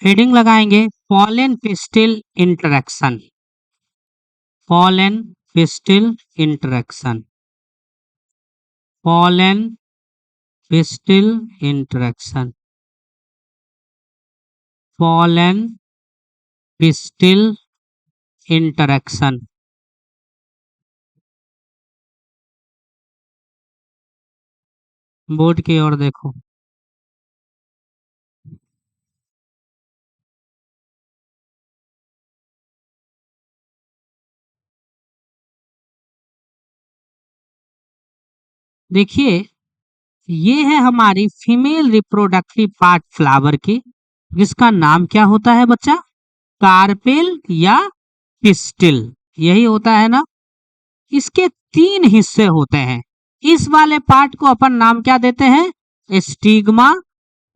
Heading लगाएंगे pollen pistil interaction, pollen pistil interaction, pollen pistil interaction, pollen pistil interaction. Board की ओर देखो। देखिए ये है हमारी फीमेल रिप्रोडक्टिव पार्ट फ्लावर की, जिसका नाम क्या होता है बच्चा? कार्पेल या पिस्टिल, यही होता है ना। इसके 3 हिस्से होते हैं। इस वाले पार्ट को अपन नाम क्या देते हैं? स्टिग्मा।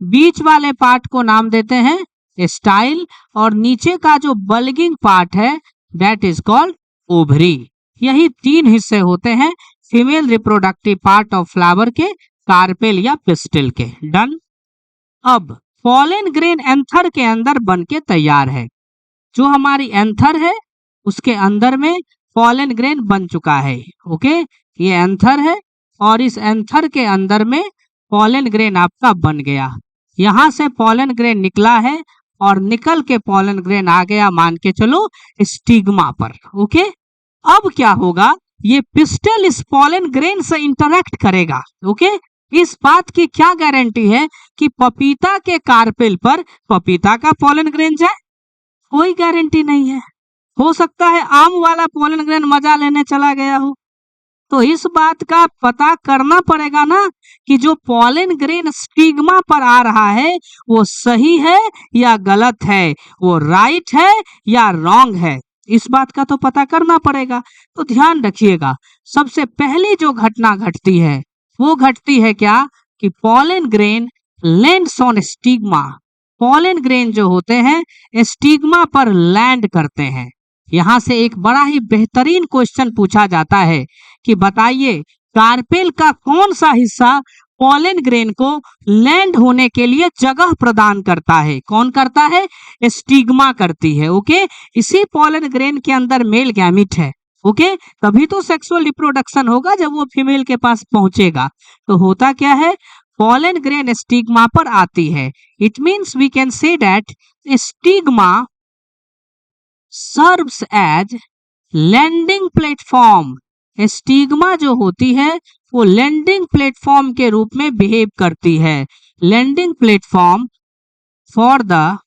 बीच वाले पार्ट को नाम देते हैं स्टाइल, और नीचे का जो बल्गिंग पार्ट है दैट इज कॉल्ड ओवरी। यही 3 हिस्से होते हैं female reproductive part of flower के, कार्पेल या पिस्टिल के। डन। अब पॉलन ग्रेन एंथर के अंदर बन के तैयार है। जो हमारी एंथर है उसके अंदर में पॉलन ग्रेन बन चुका है। ओके, ये एंथर है और इस एंथर के अंदर में पॉलन ग्रेन आपका बन गया। यहाँ से पॉलन ग्रेन निकला है और निकल के पॉलन ग्रेन आ गया, मान के चलो, स्टिग्मा पर। ओके, अब क्या होगा? ये पिस्टल इस पॉलन ग्रेन से इंटरेक्ट करेगा। ओके, इस बात की क्या गारंटी है कि पपीता के कार्पेल पर पपीता का पॉलन ग्रेन जाए? कोई गारंटी नहीं है। हो सकता है आम वाला पॉलन ग्रेन मजा लेने चला गया हो। तो इस बात का पता करना पड़ेगा ना कि जो पॉलन ग्रेन स्टिग्मा पर आ रहा है वो सही है या गलत है, वो राइट है या रॉन्ग है। इस बात का तो पता करना पड़ेगा। तो ध्यान रखिएगा, सबसे पहली जो घटना घटती है वो घटती है क्या? कि pollen grain lands on stigma. Pollen grain जो होते हैं स्टिग्मा पर लैंड करते हैं। यहाँ से एक बड़ा ही बेहतरीन क्वेश्चन पूछा जाता है कि बताइए कार्पेल का कौन सा हिस्सा पॉलन ग्रेन को लैंड होने के लिए जगह प्रदान करता है? कौन करता है? स्टिग्मा करती है। ओके, इसी पॉलन ग्रेन के अंदर मेल गैमिट है। ओके, तभी तो सेक्सुअल रिप्रोडक्शन होगा जब वो फीमेल के पास पहुंचेगा। तो होता क्या है? पॉलन ग्रेन स्टिग्मा पर आती है। It means we can say that stigma serves as landing platform. Stigma जो होती है वो लैंडिंग प्लेटफॉर्म के रूप में बिहेव करती है। Landing platform for the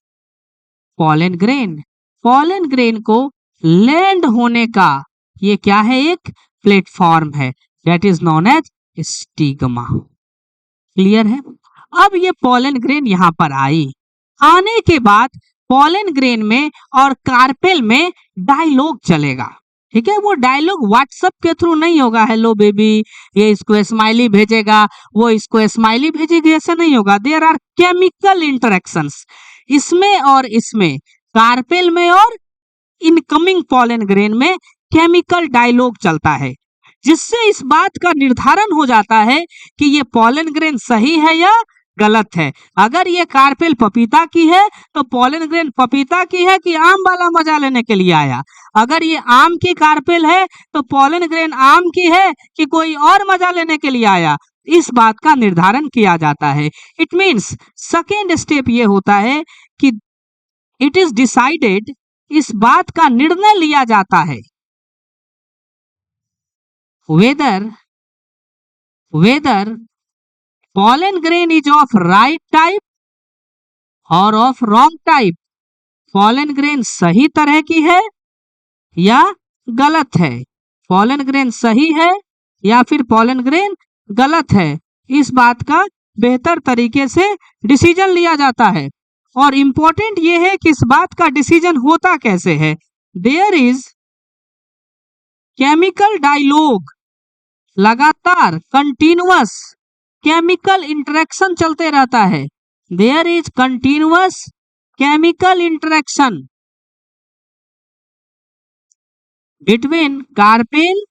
pollen grain. Pollen grain को लैंड होने का ये क्या है? एक प्लेटफॉर्म है, that is known as stigma. Clear है? अब ये पॉलन ग्रेन यहाँ पर आई, आने के बाद पॉलन ग्रेन में और कार्पेल में डायलॉग चलेगा। ठीक है, वो डायलॉग व्हाट्सएप के थ्रू नहीं होगा, हेलो बेबी, ये इसको स्माइली भेजेगा, वो इसको स्माइली भेजेगी, ऐसा नहीं होगा। देयर आर केमिकल इंटरेक्शंस इसमें और इसमें, कार्पेल में और इनकमिंग पॉलन ग्रेन में केमिकल डायलॉग चलता है, जिससे इस बात का निर्धारण हो जाता है कि ये पॉलन ग्रेन सही है या गलत है। अगर ये कार्पेल पपीता की है तो पॉलन ग्रेन पपीता की है कि आम वाला मजा लेने के लिए आया। अगर ये आम की कार्पेल है तो पॉलन ग्रेन आम की है कि कोई और मजा लेने के लिए आया। इस बात का निर्धारण किया जाता है। इट मीन्स सेकेंड स्टेप ये होता है कि इट इज डिसाइडेड, इस बात का निर्णय लिया जाता है whether pollen grain is of right type और of wrong type। pollen grain सही तरह की है या गलत है, pollen grain सही है या फिर pollen grain गलत है। इस बात का बेहतर तरीके से डिसीजन लिया जाता है। और इंपॉर्टेंट ये है कि इस बात का डिसीजन होता कैसे है। देयर इज केमिकल डायलॉग, लगातार कंटिन्यूअस केमिकल इंटरेक्शन चलते रहता है। There is continuous chemical interaction between carpel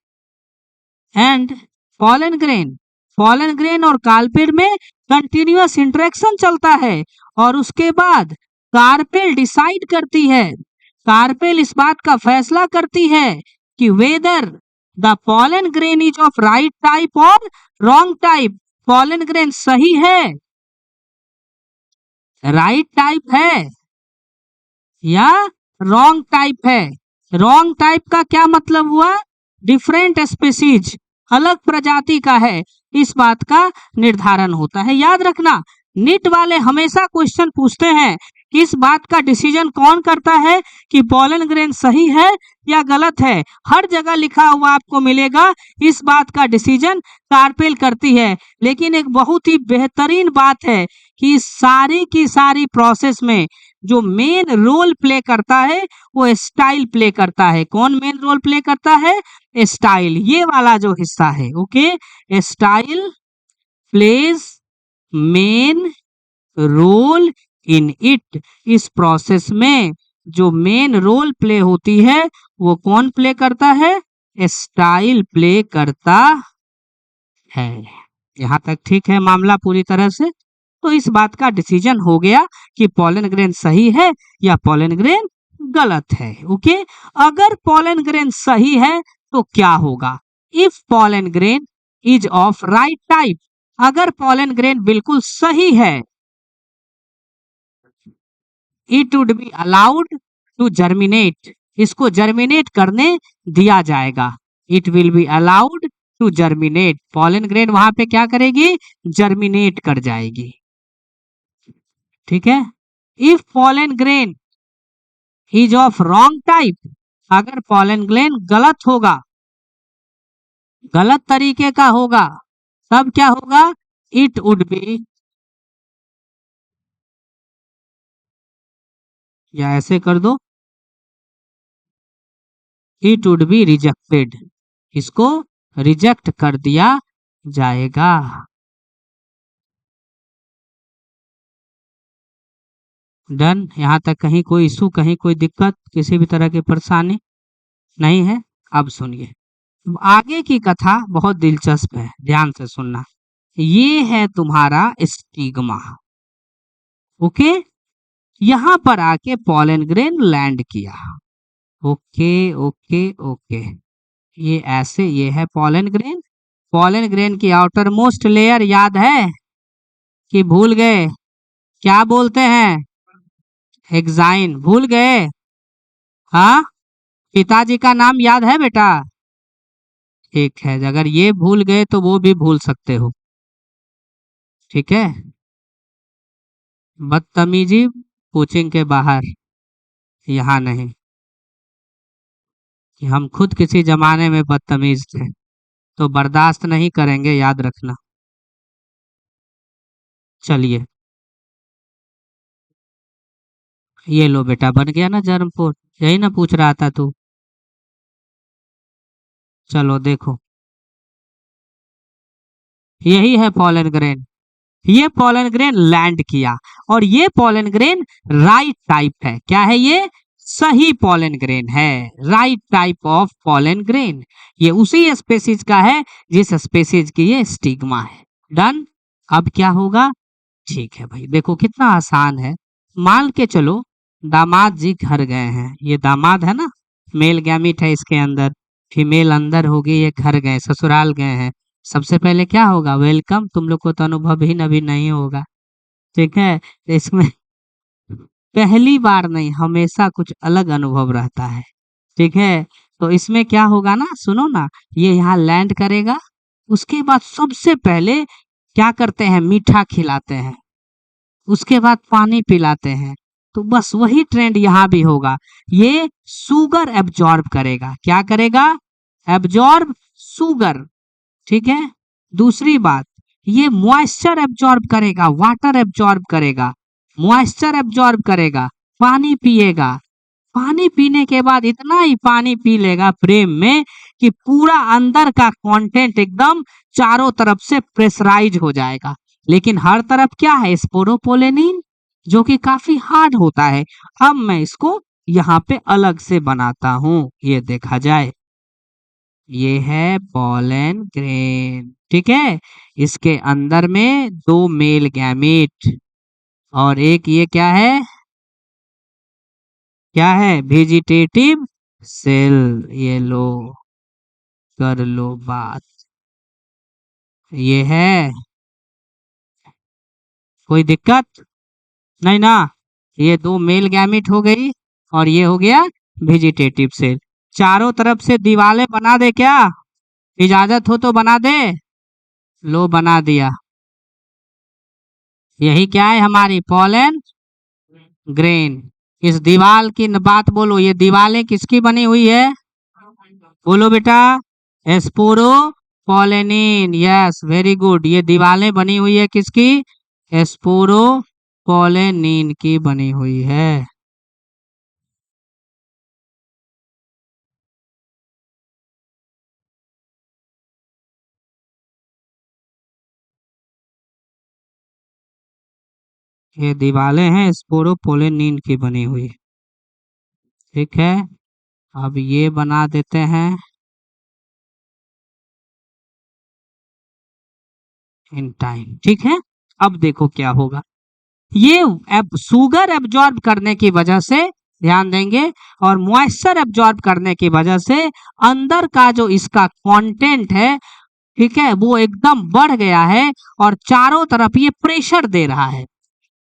and pollen grain. Pollen grain और कार्पेल में कंटिन्यूअस इंटरेक्शन चलता है और उसके बाद कार्पेल डिसाइड करती है, कार्पेल इस बात का फैसला करती है कि whether the pollen grain is of right type और रॉन्ग टाइप। पॉलन ग्रेन सही है, राइट टाइप है या रॉन्ग टाइप है। रॉन्ग टाइप का क्या मतलब हुआ? डिफरेंट स्पीसीज, अलग प्रजाति का है, इस बात का निर्धारण होता है। याद रखना, नीट वाले हमेशा क्वेश्चन पूछते हैं कि इस बात का डिसीजन कौन करता है कि पॉलन ग्रेन सही है या गलत है। हर जगह लिखा हुआ आपको मिलेगा इस बात का डिसीजन कार्पेल करती है। लेकिन एक बहुत ही बेहतरीन बात है कि सारी की सारी प्रोसेस में जो मेन रोल प्ले करता है वो स्टाइल प्ले करता है। कौन मेन रोल प्ले करता है? स्टाइल, ये वाला जो हिस्सा है। Okay, style plays main role in it. इस प्रोसेस में जो मेन रोल प्ले होती है वो कौन प्ले करता है? स्टाइल प्ले करता है। यहाँ तक ठीक है मामला पूरी तरह से? तो इस बात का डिसीजन हो गया कि पॉलन ग्रेन सही है या पॉलन ग्रेन गलत है। ओके, अगर पॉलन ग्रेन सही है तो क्या होगा? If pollen grain is of right type, अगर पॉलन ग्रेन बिल्कुल सही है, it would be allowed to germinate, इसको जर्मिनेट करने दिया जाएगा। It will be allowed to germinate, pollen grain वहां पे क्या करेगी? जर्मिनेट कर जाएगी। ठीक है। If pollen grain is of wrong type, अगर पॉलन ग्रेन गलत होगा, गलत तरीके का होगा, तब क्या होगा? इट वुड बी, या ऐसे कर दो, इट वुड बी रिजेक्टेड, इसको रिजेक्ट कर दिया जाएगा। डन। यहाँ तक कहीं कोई इशू, कहीं कोई दिक्कत, किसी भी तरह की परेशानी नहीं है? अब सुनिए, आगे की कथा बहुत दिलचस्प है, ध्यान से सुनना। ये है तुम्हारा स्टिग्मा। ओके, यहाँ पर आके पॉलन ग्रेन लैंड किया। ओके ओके ओके, ये ऐसे, ये है पॉलन ग्रेन। पॉलन ग्रेन की आउटर मोस्ट लेयर याद है कि भूल गए? क्या बोलते हैं? हेक्साइन। भूल गए? हाँ, पिताजी का नाम याद है बेटा? ठीक है, अगर ये भूल गए तो वो भी भूल सकते हो। ठीक है, बदतमीजी कोचिंग के बाहर, यहाँ नहीं। कि हम खुद किसी जमाने में बदतमीज थे तो बर्दाश्त नहीं करेंगे, याद रखना। चलिए, ये लो बेटा, बन गया ना जर्म पोर्ट, यही ना पूछ रहा था तू? चलो देखो, यही है पॉलन ग्रेन। ये पॉलन ग्रेन लैंड किया और ये पॉलन ग्रेन राइट टाइप है। क्या है ये? सही पॉलन ग्रेन है, right type of pollen grain. ये उसी स्पेसीज का है जिस स्पेसीज की ये स्टिग्मा है। डन। अब क्या होगा? ठीक है भाई, देखो कितना आसान है। मान के चलो दामाद जी घर गए हैं, ये दामाद है ना, मेल गैमिट है इसके अंदर, फीमेल अंदर होगी, ये घर गए, ससुराल गए हैं। सबसे पहले क्या होगा? वेलकम। तुम लोग को तो अनुभव ही नभी नहीं होगा, ठीक है? तो इसमें पहली बार नहीं, हमेशा कुछ अलग अनुभव रहता है। ठीक है, तो इसमें क्या होगा ना, सुनो ना, ये यहाँ लैंड करेगा, उसके बाद सबसे पहले क्या करते हैं? मीठा खिलाते हैं, उसके बाद पानी पिलाते हैं। तो बस वही ट्रेंड यहाँ भी होगा, ये शुगर एब्जॉर्ब करेगा। क्या करेगा? Absorb sugar. ठीक है, दूसरी बात, ये मॉइस्चर एब्जॉर्ब करेगा, वाटर एब्जॉर्ब करेगा, मॉइस्चर एब्जॉर्ब करेगा, पानी पिएगा। पानी पीने के बाद इतना ही पानी पी लेगा फ्रेम में कि पूरा अंदर का कंटेंट एकदम चारों तरफ से प्रेशराइज हो जाएगा। लेकिन हर तरफ क्या है? स्पोरोपोलेनिन, जो कि काफी हार्ड होता है। अब मैं इसको यहाँ पे अलग से बनाता हूँ, ये देखा जाए, ये है पॉलन ग्रेन। ठीक है, इसके अंदर में दो मेल गैमेट और एक ये क्या है? क्या है? Vegetative cell. ये लो, कर लो बात। ये है, कोई दिक्कत नहीं ना? ये दो मेल गैमिट हो गई और ये हो गया वेजिटेटिव सेल। चारों तरफ से दीवारें बना दे क्या? इजाजत हो तो बना दे। लो बना दिया। यही क्या है? हमारी पॉलन ग्रेन। इस दीवार की बात बोलो, ये दीवारें किसकी बनी हुई है? बोलो बेटा। Sporopollenin. Yes, very good. ये दीवारें बनी हुई है किसकी? एस्पोरो पोलेनिन की बनी हुई है। ये दीवारें हैं स्पोरोपोलेनिन की बनी हुई। ठीक है, अब ये बना देते हैं इंटाइन। ठीक है, अब देखो क्या होगा। ये शुगर एब्जॉर्ब करने की वजह से, ध्यान देंगे, और मॉइस्चर एब्जॉर्ब करने की वजह से अंदर का जो इसका कंटेंट है, ठीक है, वो एकदम बढ़ गया है और चारों तरफ ये प्रेशर दे रहा है।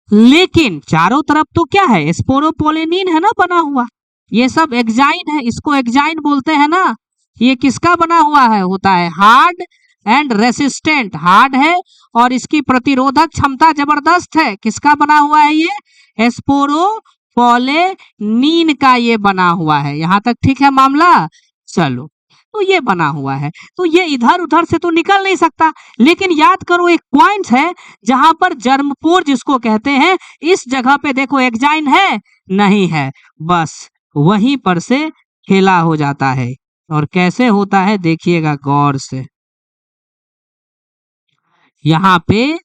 लेकिन चारों तरफ तो क्या है? स्पोरोपोलेनिन है ना बना हुआ। ये सब एक्जाइन है, इसको एक्जाइन बोलते हैं ना। ये किसका बना हुआ है? होता है हार्ड एंड रेसिस्टेंट। हार्ड है और इसकी प्रतिरोधक क्षमता जबरदस्त है। किसका बना हुआ है? ये स्पोरोपोलेनिन का ये बना हुआ है। यहाँ तक ठीक है मामला? चलो, तो ये बना हुआ है, तो ये इधर उधर से तो निकल नहीं सकता। लेकिन याद करो, एक पॉइंट है जहां पर जर्मपोर जिसको कहते हैं, इस जगह पे देखो एक्जाइन है नहीं है, बस वहीं पर से खेला हो जाता है। और कैसे होता है देखिएगा गौर से। यहाँ पे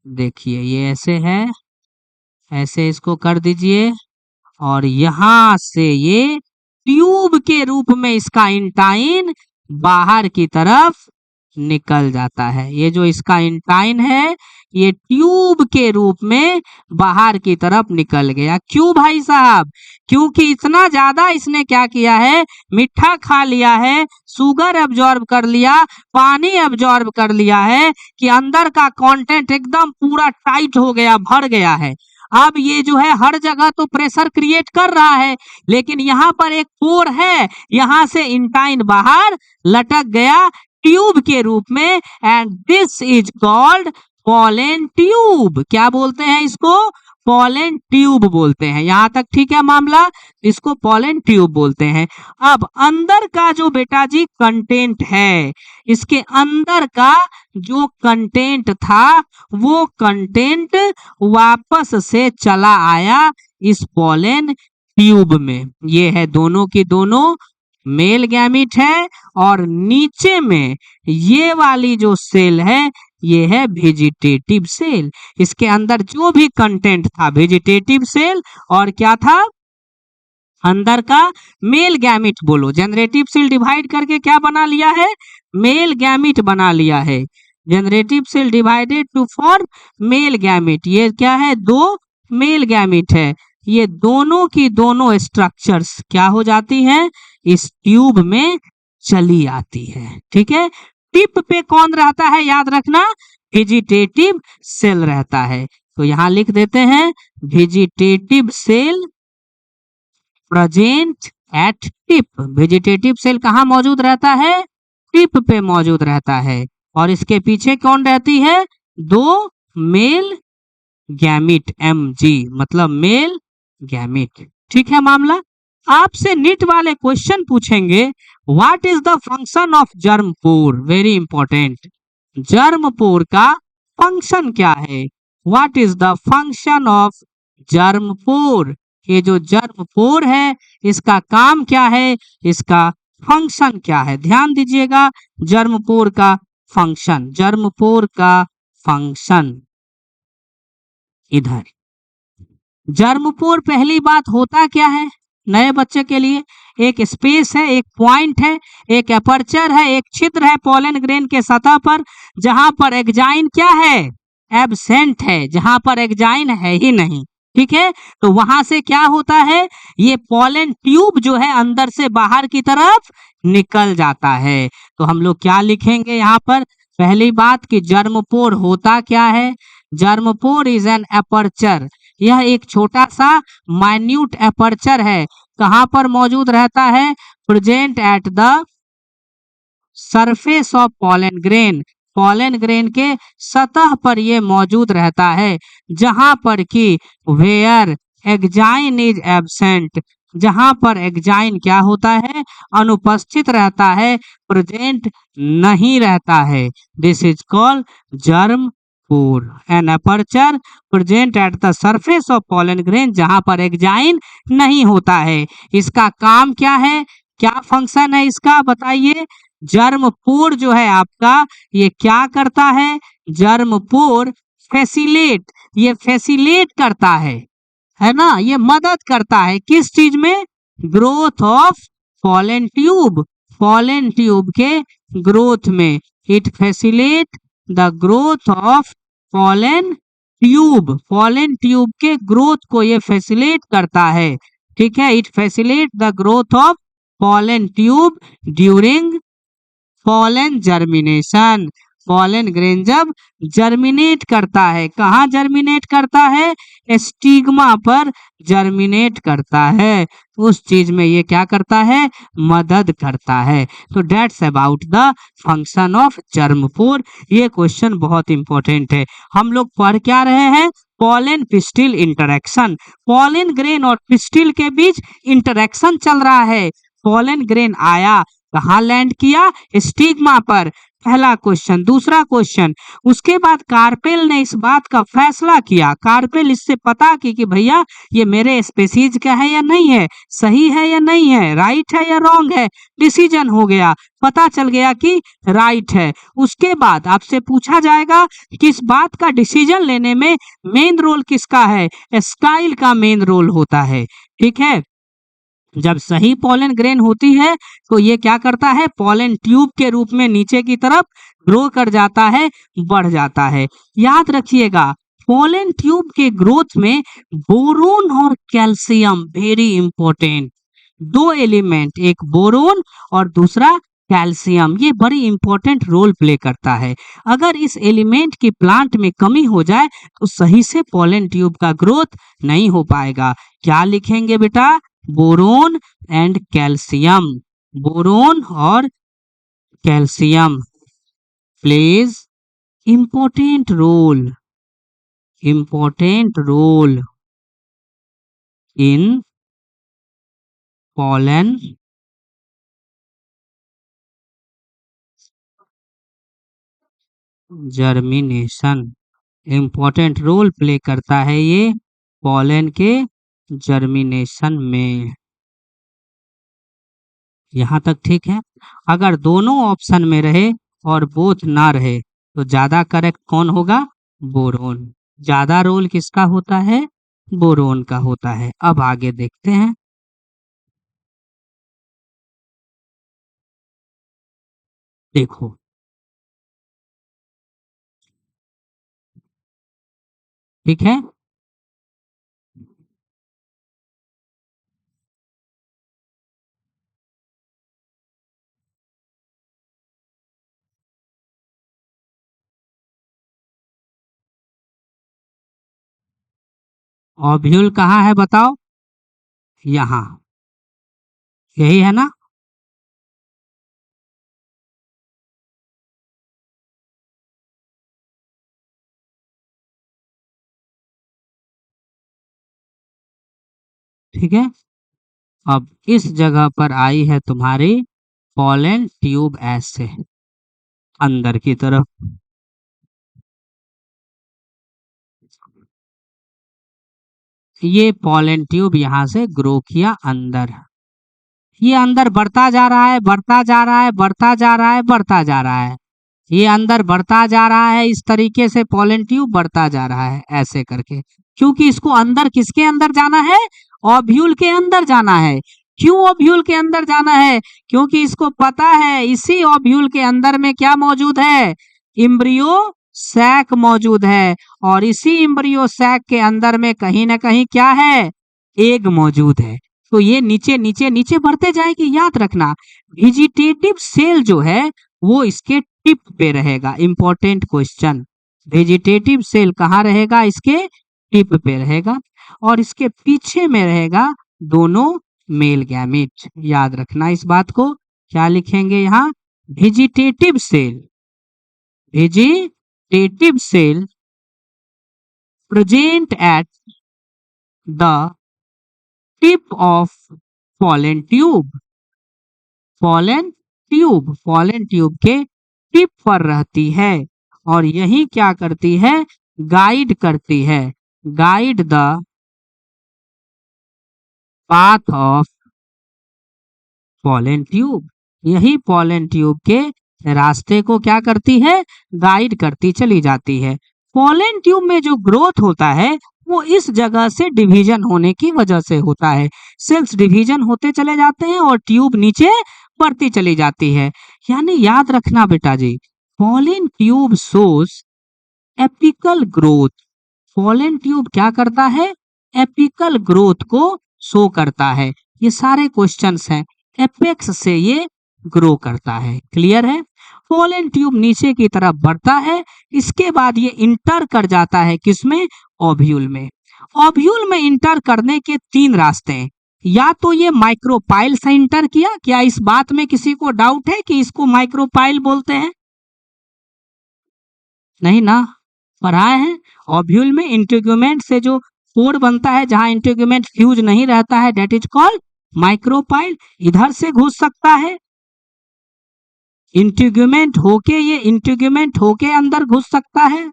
देखिए, ये ऐसे है, ऐसे इसको कर दीजिए और यहाँ से ये ट्यूब के रूप में इसका इंटाइन बाहर की तरफ निकल जाता है। ये जो इसका इंटाइन है, ये ट्यूब के रूप में बाहर की तरफ निकल गया। क्यों भाई साहब? क्योंकि इतना ज्यादा इसने क्या किया है? मीठा खा लिया है, शुगर एब्जॉर्ब कर लिया, पानी एब्जॉर्ब कर लिया है कि अंदर का कंटेंट एकदम पूरा टाइट हो गया, भर गया है। अब ये जो है हर जगह तो प्रेशर क्रिएट कर रहा है, लेकिन यहाँ पर एक पोर है, यहाँ से इंटाइन बाहर लटक गया ट्यूब के रूप में, and this is called pollen tube. क्या बोलते हैं इसको? पोलन ट्यूब बोलते हैं। यहाँ तक ठीक है मामला? इसको पोलन ट्यूब बोलते हैं। अब अंदर का जो बेटा जी कंटेंट है, इसके अंदर का जो कंटेंट था, वो कंटेंट वापस से चला आया इस पोलन ट्यूब में। ये है दोनों की दोनों मेल गैमिट है, और नीचे में ये वाली जो सेल है, ये है वेजिटेटिव सेल। इसके अंदर जो भी कंटेंट था वेजिटेटिव सेल, और क्या था अंदर का? Male gamete. बोलो, जनरेटिव सेल डिवाइड करके क्या बना लिया है? मेल गैमिट बना लिया है। Generative cell divided to form male gamete. ये क्या है? दो मेल गैमिट है। ये दोनों की दोनों स्ट्रक्चर्स क्या हो जाती हैं? इस ट्यूब में चली आती है। ठीक है, टिप पे कौन रहता है? याद रखना, वेजिटेटिव सेल रहता है। तो यहां लिख देते हैं vegetative cell present at tip. Vegetative cell कहाँ मौजूद रहता है? टिप पे मौजूद रहता है। और इसके पीछे कौन रहती है? दो मेल गैमिट, MG मतलब मेल गैमिट। ठीक है मामला? आपसे नीट वाले क्वेश्चन पूछेंगे, what is the function of germ pore? Very important. Germ pore का फंक्शन क्या है? What is the function of germ pore? ये जो जर्मपोर है, इसका काम क्या है? इसका फंक्शन क्या है? ध्यान दीजिएगा, जर्मपोर का फंक्शन, जर्मपोर का फंक्शन इधर। जर्मपोर पहली बात होता क्या है नए बच्चे के लिए? एक स्पेस है, एक पॉइंट है, एक अपर्चर है, एक छिद्र है पोलन ग्रेन के सतह पर, जहां पर एक्जाइन क्या है? एब्सेंट है, जहां पर एक्जाइन है ही नहीं। ठीक है, तो वहां से क्या होता है, ये पॉलन ट्यूब जो है अंदर से बाहर की तरफ निकल जाता है। तो हम लोग क्या लिखेंगे यहाँ पर, पहली बात कि जर्मपोर होता क्या है, जर्मपोर इज एन एपर्चर, यह एक छोटा सा माइन्यूट एपर्चर है, कहाँ पर मौजूद रहता है, present at the surface of pollen grain, pollen grain के सतह पर ये मौजूद रहता है, जहां पर कि वेयर एग्जाइन इज एब्सेंट, जहां पर एग्जाइन क्या होता है, अनुपस्थित रहता है, प्रेजेंट नहीं रहता है। This is called germ pore, an aperture present at the surface of pollen grain, जहां पर एग्जाइन नहीं होता है। इसका काम क्या है, क्या फंक्शन है इसका बताइए। जर्मपोर जो है आपका, ये क्या करता है, जर्मपोर फैसिलेट, ये फैसिलेट करता है ना, ये मदद करता है किस चीज में, growth of pollen tube, pollen tube के ग्रोथ में। It facilitate the growth of pollen tube, pollen tube के ग्रोथ को ये फैसिलेट करता है, ठीक है। It facilitate the growth of pollen tube during pollen germination, pollen grain जब जर्मिनेट करता है, कहाँ जर्मिनेट करता है, स्टिग्मा पर जर्मिनेट करता है, उस चीज में ये क्या करता है, मदद करता है। तो that's about the function of germ pore. ये क्वेश्चन बहुत इंपॉर्टेंट है। हम लोग पढ़ क्या रहे हैं, pollen pistil interaction, pollen grain और पिस्टिल के बीच इंटरेक्शन चल रहा है। पॉलन ग्रेन आया, कहाँ लैंड किया, स्टिग्मा पर, पहला क्वेश्चन। दूसरा क्वेश्चन, उसके बाद कार्पेल ने इस बात का फैसला किया, कार्पेल इससे पता की भैया ये मेरे स्पीसीज का है या नहीं है, सही है या नहीं है, राइट है या रॉन्ग है, डिसीजन हो गया, पता चल गया कि राइट है। उसके बाद आपसे पूछा जाएगा किस बात का डिसीजन लेने में मेन रोल किसका है, स्टाइल का मेन रोल होता है, ठीक है। जब सही पॉलन ग्रेन होती है तो ये क्या करता है, पॉलन ट्यूब के रूप में नीचे की तरफ ग्रो कर जाता है, बढ़ जाता है। याद रखिएगा पॉलन ट्यूब के ग्रोथ में बोरोन और कैल्शियम वेरी इंपॉर्टेंट, दो एलिमेंट, एक बोरोन और दूसरा कैल्शियम, ये बड़ी इंपॉर्टेंट रोल प्ले करता है। अगर इस एलिमेंट की प्लांट में कमी हो जाए तो सही से पॉलन ट्यूब का ग्रोथ नहीं हो पाएगा। क्या लिखेंगे बेटा, बोरोन एंड कैल्शियम, बोरोन और calcium plays important role, important role in pollen germination, important role play करता है ये पॉलन के जर्मिनेशन में। यहाँ तक ठीक है। अगर दोनों ऑप्शन में रहे और बोथ ना रहे तो ज्यादा करेक्ट कौन होगा, बोरोन, ज्यादा रोल किसका होता है, बोरोन का होता है। अब आगे देखते हैं, देखो ठीक है, ओव्यूल कहाँ है बताओ, यहाँ, यही है ना, ठीक है। अब इस जगह पर आई है तुम्हारी पॉलन ट्यूब ऐसे अंदर की तरफ, ये पॉलन ट्यूब यहाँ से ग्रो किया अंदर, ये अंदर बढ़ता जा रहा है, बढ़ता जा रहा है, बढ़ता जा रहा है, बढ़ता जा रहा है, ये अंदर बढ़ता जा रहा है, इस तरीके से पॉलन ट्यूब बढ़ता जा रहा है ऐसे करके, क्योंकि इसको अंदर किसके अंदर जाना है, ओव्यूल के अंदर जाना है। क्यों ओव्यूल के अंदर जाना है, क्योंकि इसको पता है इसी ओव्यूल के अंदर में क्या मौजूद है, इम्ब्रियो सैक मौजूद है और इसी एम्ब्रियो सैक के अंदर में कहीं ना कहीं क्या है, एग मौजूद है। तो ये नीचे नीचे नीचे बढ़ते जाएगी, याद रखना। वेजिटेटिव सेल जो है वो इसके टिप पे रहेगा। इंपॉर्टेंट क्वेश्चन, वेजिटेटिव सेल कहाँ रहेगा, इसके टिप पे रहेगा और इसके पीछे में रहेगा दोनों मेल गैमेट। याद रखना इस बात को। क्या लिखेंगे यहाँ, vegetative cell, vegetative cell present at the tip of pollen tube, pollen tube, pollen tube के टिप पर रहती है और यही क्या करती है, गाइड करती है, guide the path of pollen tube. यही पॉलन ट्यूब के रास्ते को क्या करती है, गाइड करती चली जाती है। पॉलन ट्यूब में जो ग्रोथ होता है वो इस जगह से डिवीजन होने की वजह से होता है। सेल्स डिवीजन होते चले जाते हैं और ट्यूब नीचे बढ़ती चली जाती है। यानी याद रखना बेटा जी, pollen tube shows apical growth. Pollen tube क्या करता है, एपिकल ग्रोथ को शो करता है। ये सारे क्वेश्चंस हैं, एपेक्स से ये ग्रो करता है। क्लियर है। पॉलन ट्यूब नीचे की तरफ बढ़ता है, इसके बाद ये इंटर कर जाता है किसमें, ओव्यूल में। ओव्यूल में इंटर करने के तीन रास्ते हैं। या तो ये माइक्रोपाइल से इंटर किया, क्या इस बात में किसी को डाउट है कि इसको माइक्रोपाइल बोलते हैं, नहीं ना, पढ़ाए हैं। ओव्यूल में इंटीग्यूमेंट से जो पोर बनता है, जहां इंटीग्यूमेंट फ्यूज नहीं रहता है, दैट इज कॉल्ड माइक्रोपाइल। इधर से घुस सकता है, इंटीग्यूमेंट होके, ये इंटीग्यूमेंट होके अंदर घुस सकता है,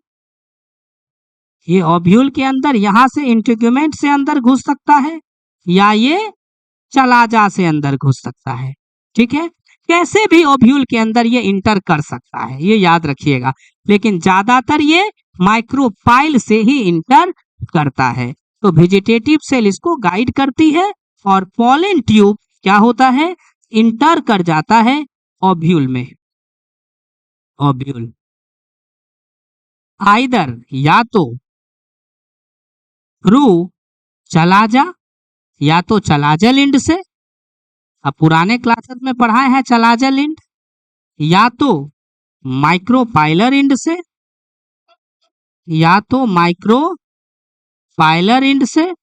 ये ओव्यूल के अंदर यहां से इंटीग्यूमेंट से अंदर घुस सकता है, या ये चलाजा से अंदर घुस सकता है। ठीक है, कैसे भी ओव्यूल के अंदर ये इंटर कर सकता है, ये याद रखिएगा। लेकिन ज्यादातर ये माइक्रोपाइल से ही इंटर करता है। तो वेजिटेटिव सेल इसको गाइड करती है और पॉलन ट्यूब क्या होता है, इंटर कर जाता है ओव्यूल में। ओव्यूल आइदर या तो थ्रू चलाजा, या तो चलाजा लिंड से, अब पुराने क्लासेस में पढ़ाए हैं चलाजा लिंड, या तो माइक्रोपाइलर इंड से, या तो माइक्रोपाइलर इंड से,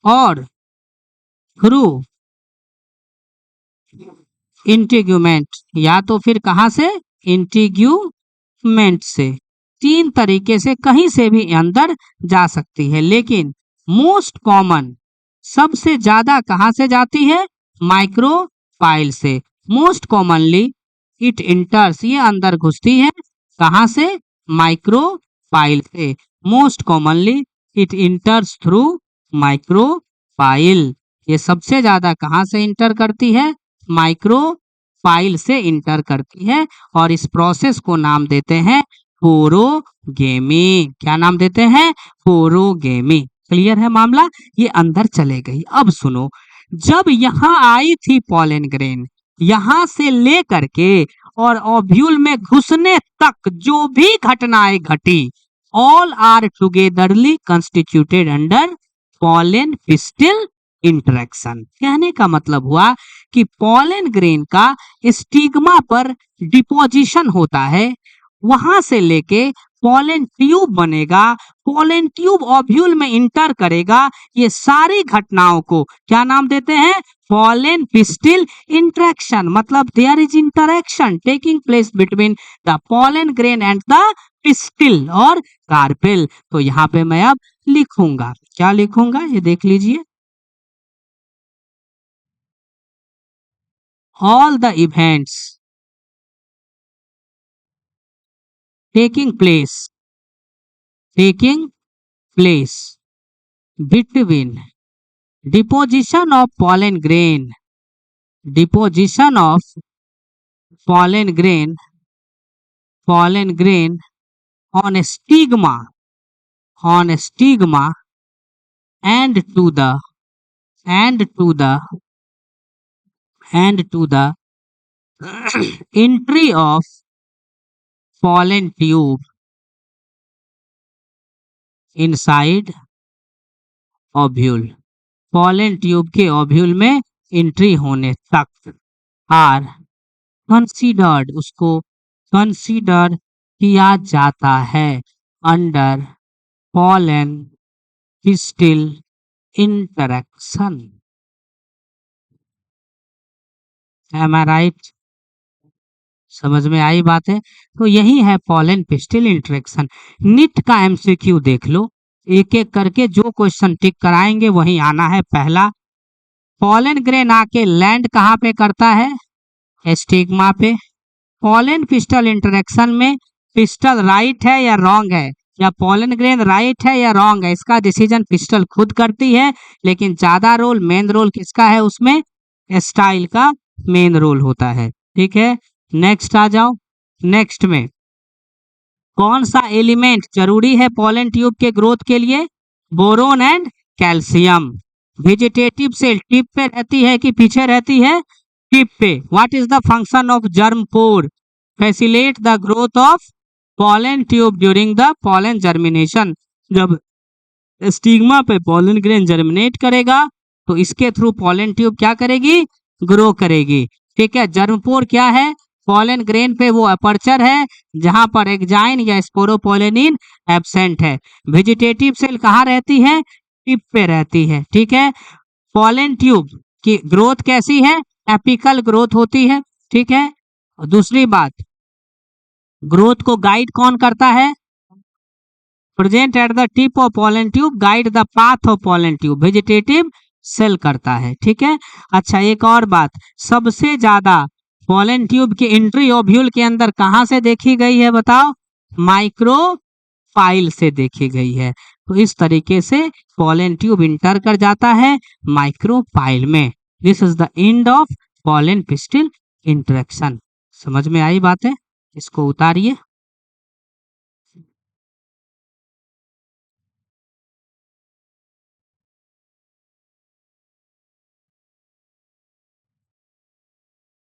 और थ्रू इंटीग्यूमेंट, या तो फिर कहां से, इंटीग्यूमेंट से। तीन तरीके से कहीं से भी अंदर जा सकती है, लेकिन मोस्ट कॉमन, सबसे ज्यादा कहां से जाती है, माइक्रोपाइल से। मोस्ट कॉमनली इट इंटर्स, ये अंदर घुसती है कहां से, माइक्रोपाइल से। Most commonly it इंटर्स through micropyle. ये सबसे ज्यादा कहां से इंटर करती है, माइक्रोपाइल से इंटर करती है और इस प्रोसेस को नाम देते हैं फोरोगेमी। क्या नाम देते हैं, फोरोगेमी। क्लियर है मामला, ये अंदर चले गई। अब सुनो, जब यहाँ आई थी पॉलन ग्रेन, यहां से लेकर के और ओव्यूल में घुसने तक जो भी घटनाएं घटी, all are togetherly constituted under pollen pistil interaction. कहने का मतलब हुआ कि पॉलन ग्रेन का स्टिग्मा पर डिपोजिशन होता है, वहां से लेके पॉलन ट्यूब बनेगा, पॉलन ट्यूब ओव्यूल में इंटर करेगा। ये सारी घटनाओं को क्या नाम देते हैं, पॉलन पिस्टिल इंटरेक्शन। मतलब there is interaction taking place between the pollen grain and the pistil और कार्पेल। तो यहाँ पे मैं अब लिखूंगा, क्या लिखूंगा ये देख लीजिए, all the events taking place between deposition of pollen grain, deposition of pollen grain on stigma and to the entry of pollen tube inside ovule, pollen tube के ओव्यूल में एंट्री होने तक आर कंसीडर्ड, उसको consider किया जाता है under pollen pistil interaction. Am I right? समझ में आई बात है? तो यही है पॉलन पिस्टिल इंटरेक्शन। निट का एमसीक्यू देख लो, एक एक करके जो क्वेश्चन टिक कराएंगे वही आना है। पहला, पॉलन ग्रेन आके लैंड कहाँ पे करता है? स्टिग्मा पे। पॉलन पिस्टल इंटरेक्शन में पिस्टल राइट है या रॉन्ग है, या पॉलन ग्रेन राइट है या रॉन्ग है, इसका डिसीजन पिस्टल खुद करती है, लेकिन ज्यादा रोल, मेन रोल किसका है उसमें? स्टाइल का मेन रोल होता है। ठीक है, नेक्स्ट आ जाओ। नेक्स्ट में कौन सा एलिमेंट जरूरी है पॉलन ट्यूब के ग्रोथ के लिए? Boron and calcium. Vegetative cell tip पे रहती है कि पीछे रहती है? टिप पे। What is the function of germ pore? Facilitate the growth of pollen tube during the pollen germination. जब स्टिग्मा पे पॉलन ग्रेन जर्मिनेट करेगा तो इसके थ्रू पॉलन ट्यूब क्या करेगी? ग्रो करेगी। ठीक है, जर्मपोर क्या है? पॉलन ग्रेन पे वो अपर्चर है जहां पर एग्जाइन या स्पोरोपोलेनिन एब्सेंट है। वेजिटेटिव सेल कहाँ रहती है? टिप पे रहती है। ठीक है, पॉलन ट्यूब की ग्रोथ कैसी है? एपिकल ग्रोथ होती है। ठीक है, और दूसरी बात, ग्रोथ को गाइड कौन करता है? Present at the tip of pollen tube, guide the path of pollen tube, vegetative cell करता है। ठीक है, अच्छा एक और बात, सबसे ज्यादा पॉलन ट्यूब की एंट्री ओव्यूल के अंदर कहां से देखी गई है बताओ? माइक्रोफाइल से देखी गई है। तो इस तरीके से पॉलन ट्यूब इंटर कर जाता है माइक्रोफाइल में। This is the end of pollen pistil interaction. समझ में आई बात है? इसको उतारिए।